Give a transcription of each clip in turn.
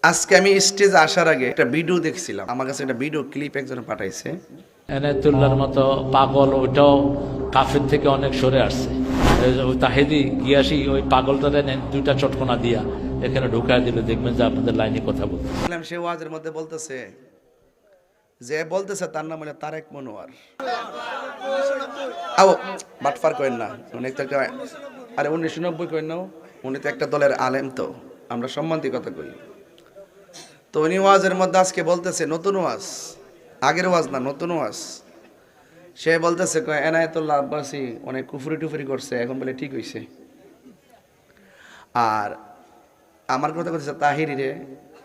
আজকে আমি স্টেজে আসার আগে একটা ভিডিও দেখছিলাম, আমার কাছে একটা ভিডিও ক্লিপ একজন পাঠাইছে। এনায়েতুল্লাহর মতো পাগল ওইটাও কাফের থেকে অনেক সরে আসছে। ওই তাহেদি গিয়াসি ওই পাগলটারে দুইটা চটকনা দিয়া এখানে ঢুকায় দিলে দেখবেন যে আপনাদের লাইনে কথা বলতে। সে ওয়াজের মধ্যে বলতেছে যে বলতেছে তার নাম হলো তারেক মনোয়ার। আও বাটফার করেন না, উনি তো আরে 1990 করেন না, উনি তো একটা দলের আলেম, তো আমরা সম্মানিত কথা কই। তো উনি ওয়াজের মধ্যে আজকে বলতেছে নতুন ওয়াজ, আগের ওয়াজ না, নতুন ওয়াজ। সে বলতেছে এনায়েতুল্লাহ আব্বাসী অনেক কুফরি টুফরি করছে, এখন বলে ঠিক হইছে। আর আমার কথা বলতেছে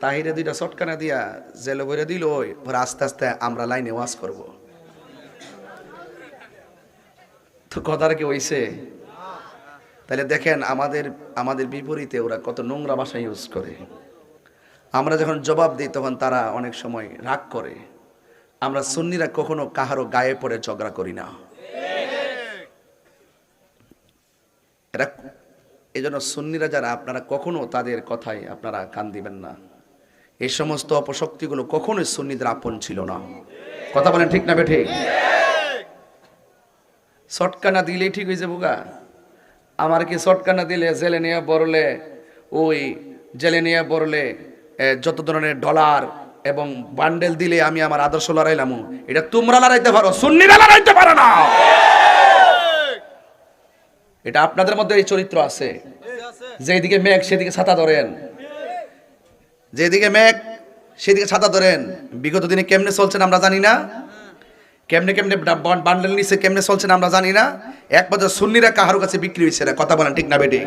তাহিরে দুইটা চটকানা দিয়া জেলে বইরে দিল, ওই পরে আস্তে আস্তে আমরা লাইনে ওয়াজ করব। তো কথাটা কি হইছে? তাহলে দেখেন আমাদের বিপরীতে ওরা কত নোংরা ভাষা ইউজ করে। আমরা যখন জবাব দিই তখন তারা অনেক সময় রাগ করে। আমরা সুন্নিরা কখনো কাহারও গায়ে পড়ে ঝগড়া করি না। এরা এই জন্য সুন্নিরা যারা, আপনারা কখনো তাদের কথায় আপনারা কান দিবেন না। এই সমস্ত অপশক্তিগুলো কখনোই সুন্নিদের আপন ছিল না। কথা বলেন ঠিক না বেঠিক? চটকানা দিলেই ঠিক হয়ে যাবো গা? আমার কি চটকানা দিলে জেলে নিয়ে বড়লে, ওই জেলে নিয়ে বড়লে যত ধরনের ডলার এবং বান্ডেল দিলে আমি আমার আদর্শ লড়াইলাম, এটা তোমরা লড়াইতে পারো, সুন্নিরা লড়াইতে পারো না। এটা আপনাদের মধ্যে এই চরিত্র আছে, যেদিকে মেঘ সেদিকে ছাতা ধরেন, যেদিকে মেঘ সেদিকে ছাতা ধরেন। বিগত দিনে কেমনে চলছেন আমরা জানি না, কেমনে কেমনে বান্ডেল নিচে কেমনে চলছেন আমরা জানি না। এক পর্যায়ে সুন্নিরা কাহার কাছে বিক্রি হয়েছে না। কথা বলেন ঠিক না বেটি?